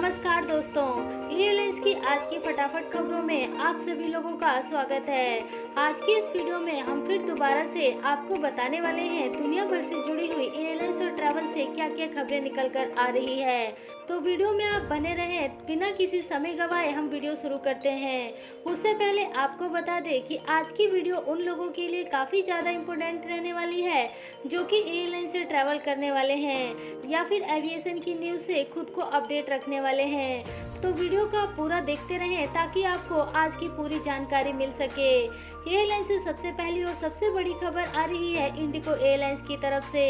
नमस्कार दोस्तों, एयरलाइंस की आज की फटाफट खबरों में आप सभी लोगों का स्वागत है। आज की इस वीडियो में हम फिर दोबारा से आपको बताने वाले हैं दुनिया भर से जुड़ी हुई एयरलाइंस और ट्रैवल से क्या क्या खबरें निकल कर आ रही है। तो वीडियो में आप बने रहें, बिना किसी समय गवाए हम वीडियो शुरू करते हैं। उससे पहले आपको बता दें कि आज की वीडियो उन लोगों के लिए काफ़ी ज़्यादा इम्पोर्टेंट रहने वाली है जो कि एयरलाइन से ट्रैवल करने वाले हैं या फिर एविएशन की न्यूज़ से खुद को अपडेट रखने वाले हैं। तो वीडियो को आप पूरा देखते रहें ताकि आपको आज की पूरी जानकारी मिल सके। एयरलाइन से सबसे पहली और सबसे बड़ी खबर आ रही है इंडिगो एयरलाइंस की तरफ से।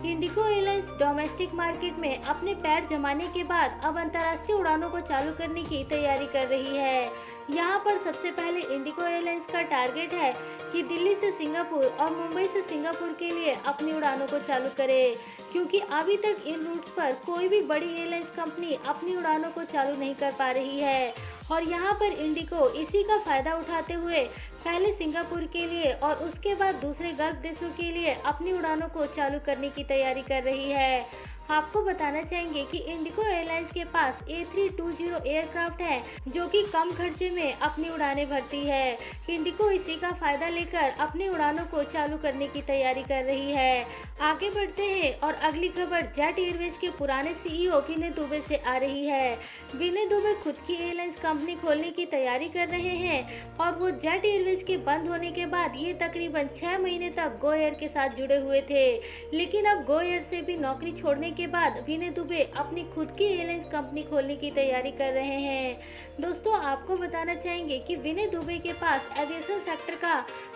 इंडिगो एयरलाइंस डोमेस्टिक मार्केट में अपने पैर जमाने के बाद अब अंतर्राष्ट्रीय उड़ानों को चालू करने की तैयारी कर रही है। यहाँ पर सबसे पहले इंडिगो एयरलाइंस का टारगेट है कि दिल्ली से सिंगापुर और मुंबई से सिंगापुर के लिए अपनी उड़ानों को चालू करे, क्योंकि अभी तक इन रूट्स पर कोई भी बड़ी एयरलाइंस कंपनी अपनी उड़ानों को चालू नहीं कर पा रही है। और यहाँ पर इंडिगो इसी का फायदा उठाते हुए पहले सिंगापुर के लिए और उसके बाद दूसरे गल्फ देशों के लिए अपनी उड़ानों को चालू करने की तैयारी कर रही है। आपको बताना चाहेंगे कि इंडिगो एयरलाइंस के पास A320 एयरक्राफ्ट है जो कि कम खर्चे में अपनी उड़ानें भरती है। इंडिगो इसी का फायदा लेकर अपनी उड़ानों को चालू करने की तैयारी कर रही है। आगे बढ़ते हैं और अगली खबर जेट एयरवेज के पुराने CEO विनय दुबे से आ रही है। विनय दुबे खुद की एयरलाइंस कंपनी खोलने की तैयारी कर रहे हैं और वो जेट एयरवेज के बंद होने के बाद ये तकरीबन 6 महीने तक गो एयर के साथ जुड़े हुए थे, लेकिन अब गो एयर से भी नौकरी छोड़ने के बाद विनय दुबे अपनी खुद की एयरलाइंस कंपनी खोलने की तैयारी कर रहे हैं। दोस्तों, आपको बताना चाहेंगे कि विनय दुबे के पास एविएशन सेक्टर का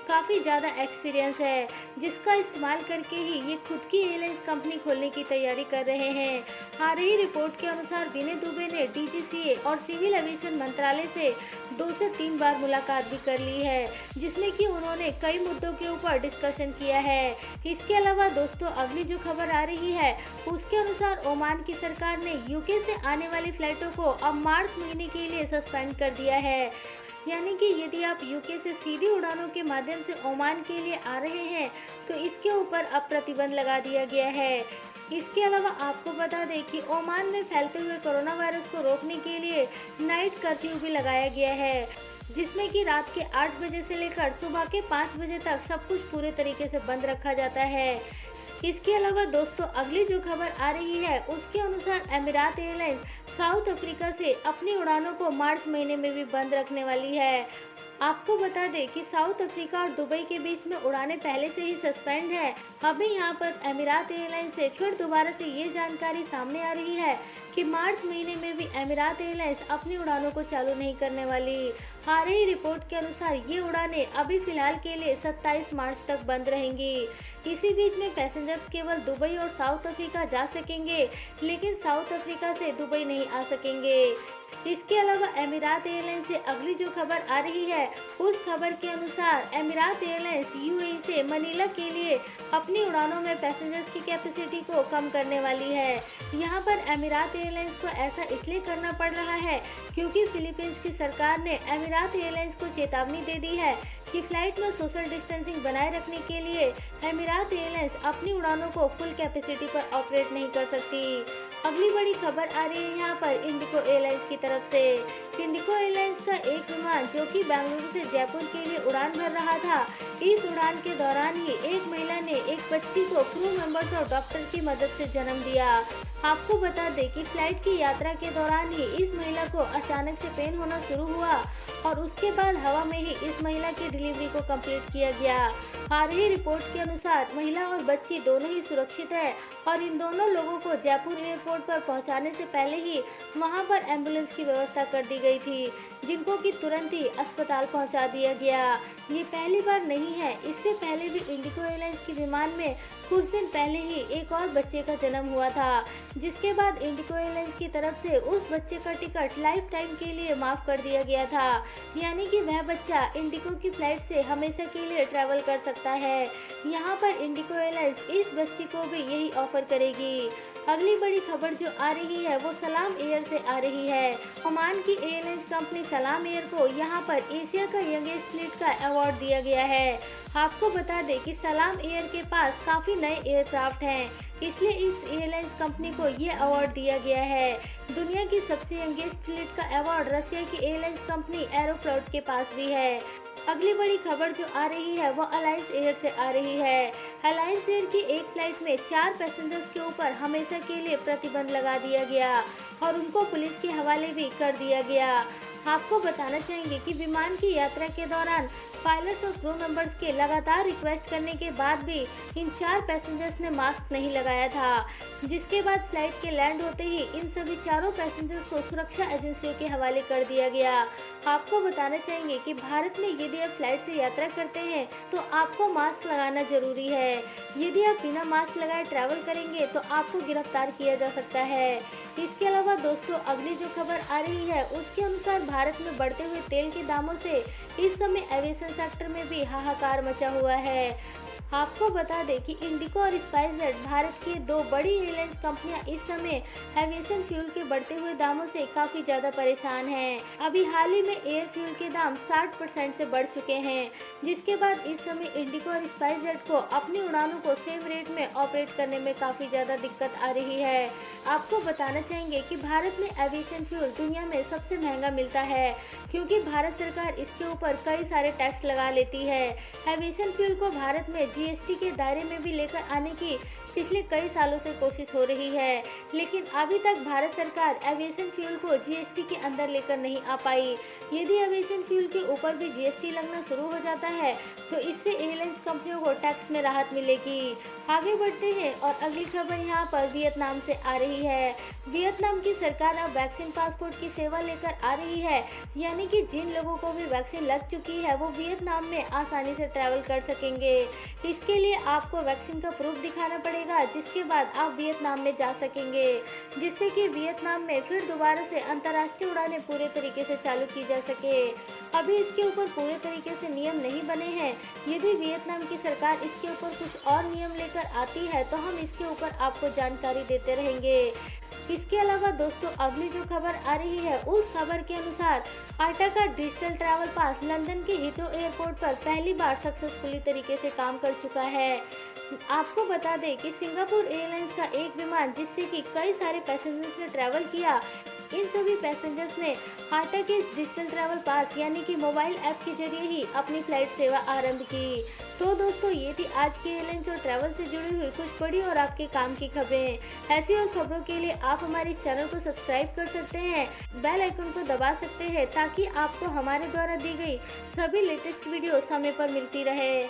काफ़ी ज़्यादा एक्सपीरियंस है, जिसका इस्तेमाल करके ही ये खुद की एयरलाइंस कंपनी खोलने की तैयारी कर रहे हैं। आ रही रिपोर्ट के अनुसार विनय दुबे ने DGCA और सिविल एविएशन मंत्रालय से 2 से 3 बार मुलाकात भी कर ली है, जिसमें कि उन्होंने कई मुद्दों के ऊपर डिस्कशन किया है। इसके अलावा दोस्तों, अगली जो खबर आ रही है उसके अनुसार ओमान की सरकार ने UK से आने वाली फ्लाइटों को अब मार्च महीने के लिए सस्पेंड कर दिया है। यानी कि यदि आप UK से सीधी उड़ानों के माध्यम से ओमान के लिए आ रहे हैं तो इसके ऊपर अब प्रतिबंध लगा दिया गया है। इसके अलावा आपको बता दें कि ओमान में फैलते हुए कोरोना वायरस को रोकने के लिए नाइट कर्फ्यू भी लगाया गया है, जिसमें कि रात के 8 बजे से लेकर सुबह के 5 बजे तक सब कुछ पूरे तरीके से बंद रखा जाता है। इसके अलावा दोस्तों, अगली जो खबर आ रही है उसके अनुसार अमीरात एयरलाइंस साउथ अफ्रीका से अपनी उड़ानों को मार्च महीने में भी बंद रखने वाली है। आपको बता दें कि साउथ अफ्रीका और दुबई के बीच में उड़ानें पहले से ही सस्पेंड है। अभी यहाँ पर अमीरात एयरलाइंस से फिर दोबारा से ये जानकारी सामने आ रही है कि मार्च महीने में भी अमीरात एयरलाइंस अपनी उड़ानों को चालू नहीं करने वाली। आ रही रिपोर्ट के अनुसार ये उड़ानें अभी फिलहाल के लिए 27 मार्च तक बंद रहेंगी। इसी बीच में पैसेंजर्स केवल दुबई और साउथ अफ्रीका जा सकेंगे, लेकिन साउथ अफ्रीका से दुबई नहीं आ सकेंगे। इसके अलावा अमीरात एयरलाइंस से अगली जो खबर आ रही है उस खबर के अनुसार अमीरात एयरलाइंस UAE से मनीला के लिए अपनी उड़ानों में पैसेंजर्स की कैपेसिटी को कम करने वाली है। यहाँ पर अमीरात एयरलाइंस को ऐसा इसलिए करना पड़ रहा है क्योंकि फिलीपींस की सरकार ने अमीरात एयरलाइंस को चेतावनी दे दी है कि फ्लाइट में सोशल डिस्टेंसिंग बनाए रखने के लिए अमीरात एयरलाइंस अपनी उड़ानों को फुल कैपेसिटी पर ऑपरेट नहीं कर सकती। अगली बड़ी खबर आ रही है यहाँ पर इंडिगो एयरलाइंस की तरफ से। इंडिगो एयरलाइंस का एक विमान जो कि बेंगलुरु से जयपुर के लिए उड़ान भर रहा था, इस उड़ान के दौरान ही एक महिला ने एक बच्ची को क्रू मेंबर्स और डॉक्टर की मदद से जन्म दिया। आपको बता दें कि फ्लाइट की यात्रा के दौरान ही इस महिला को अचानक से पेन होना शुरू हुआ और उसके बाद हवा में ही इस महिला की डिलीवरी को कंप्लीट किया गया। आ रही रिपोर्ट के अनुसार महिला और बच्ची दोनों ही सुरक्षित है और इन दोनों लोगों को जयपुर एयरपोर्ट पर पहुंचाने से पहले ही वहां पर एम्बुलेंस की व्यवस्था कर दी गई थी, जिनको कि तुरंत ही अस्पताल पहुंचा दिया गया। ये पहली बार नहीं है, इससे पहले भी इंडिगो एयरलाइंस के विमान में कुछ दिन पहले ही एक और बच्चे का जन्म हुआ था, जिसके बाद इंडिगो एयरलाइंस की तरफ से उस बच्चे का टिकट लाइफ टाइम के लिए माफ़ कर दिया गया था। यानी कि वह बच्चा इंडिगो की फ्लाइट से हमेशा के लिए ट्रैवल कर सकता है। यहाँ पर इंडिगो एयरलाइंस इस बच्ची को भी यही ऑफर करेगी। अगली बड़ी खबर जो आ रही है वो सलाम एयर से आ रही है। ओमान की एयरलाइंस कंपनी सलाम एयर को यहाँ पर एशिया का यंगेस्ट फ्लीट का अवार्ड दिया गया है। आपको बता दें कि सलाम एयर के पास काफ़ी नए एयरक्राफ्ट हैं, इसलिए इस एयरलाइंस कंपनी को ये अवार्ड दिया गया है। दुनिया की सबसे यंगेस्ट फ्लीट का अवार्ड रशिया की एयरलाइंस कंपनी एरोफ्लोट के पास भी है। अगली बड़ी खबर जो आ रही है वो अलायंस एयर से आ रही है। अलायंस एयर की एक फ्लाइट में 4 पैसेंजर्स के ऊपर हमेशा के लिए प्रतिबंध लगा दिया गया और उनको पुलिस के हवाले भी कर दिया गया। आपको बताना चाहेंगे कि विमान की यात्रा के दौरान पायलट्स और क्रू मेंबर्स के लगातार रिक्वेस्ट करने के बाद भी इन 4 पैसेंजर्स ने मास्क नहीं लगाया था, जिसके बाद फ्लाइट के लैंड होते ही इन सभी चारों पैसेंजर्स को सुरक्षा एजेंसियों के हवाले कर दिया गया। आपको बताना चाहेंगे कि भारत में यदि आप फ्लाइट से यात्रा करते हैं तो आपको मास्क लगाना जरूरी है। यदि आप बिना मास्क लगाए ट्रैवल करेंगे तो आपको गिरफ्तार किया जा सकता है। इसके अलावा दोस्तों अगली जो खबर आ रही है उसके अनुसार भारत में बढ़ते हुए तेल के दामों से इस समय एविएशन सेक्टर में भी हाहाकार मचा हुआ है। आपको बता दें कि इंडिगो और स्पाइसजेट भारत की 2 बड़ी एयरलाइंस कंपनियां इस समय एविएशन फ्यूल के बढ़ते हुए दामों से काफी ज्यादा परेशान हैं। अभी हाल ही में एयर फ्यूल के दाम 60% से बढ़ चुके हैं, जिसके बाद इस समय इंडिगो और स्पाइसजेट को अपनी उड़ानों को सेम रेट में ऑपरेट करने में काफी ज्यादा दिक्कत आ रही है। आपको बताना चाहेंगे कि भारत में एविएशन फ्यूल दुनिया में सबसे महंगा मिलता है, क्योंकि भारत सरकार इसके ऊपर कई सारे टैक्स लगा लेती है। एविएशन फ्यूल को भारत में जीएसटी के दायरे में भी लेकर आने की पिछले कई सालों से कोशिश हो रही है, लेकिन अभी तक भारत सरकार एविएशन फ्यूल को जीएसटी के अंदर लेकर नहीं आ पाई। यदि एविएशन फ्यूल के ऊपर भी जीएसटी लगना शुरू हो जाता है तो इससे एयरलाइंस कंपनियों को टैक्स में राहत मिलेगी। आगे बढ़ते हैं और अगली खबर यहाँ पर वियतनाम से आ रही है। वियतनाम की सरकार अब वैक्सीन पासपोर्ट की सेवा लेकर आ रही है, यानी कि जिन लोगों को भी वैक्सीन लग चुकी है वो वियतनाम में आसानी से ट्रैवल कर सकेंगे। इसके लिए आपको वैक्सीन का प्रूफ दिखाना पड़ेगा, जिसके बाद आप वियतनाम में जा सकेंगे, जिससे कि वियतनाम में फिर दोबारा से अंतर्राष्ट्रीय उड़ानें पूरे तरीके से चालू की जा सके। अभी इसके ऊपर पूरे तरीके से नियम नहीं बने हैं। यदि वियतनाम की सरकार इसके ऊपर कुछ और नियम लेकर आती है तो हम इसके ऊपर आपको जानकारी देते रहेंगे। इसके अलावा दोस्तों अगली जो खबर आ रही है उस खबर के अनुसार आटा का डिजिटल ट्रैवल पास लंदन के हीथ्रो एयरपोर्ट पर पहली बार सक्सेसफुली तरीके से काम कर चुका है। आपको बता दें कि सिंगापुर एयरलाइंस का एक विमान जिससे कि कई सारे पैसेंजर्स ने ट्रैवल किया, इन सभी पैसेंजर्स ने आटा के इस डिजिटल ट्रैवल पास यानी कि मोबाइल ऐप के जरिए ही अपनी फ्लाइट सेवा आरंभ की। तो दोस्तों ये थी आज की एयरलाइंस और ट्रैवल से जुड़ी हुई कुछ बड़ी और आपके काम की खबरें। ऐसी और खबरों के लिए आप हमारे इस चैनल को सब्सक्राइब कर सकते हैं, बेल आइकन को दबा सकते हैं ताकि आपको हमारे द्वारा दी गई सभी लेटेस्ट वीडियो समय पर मिलती रहे।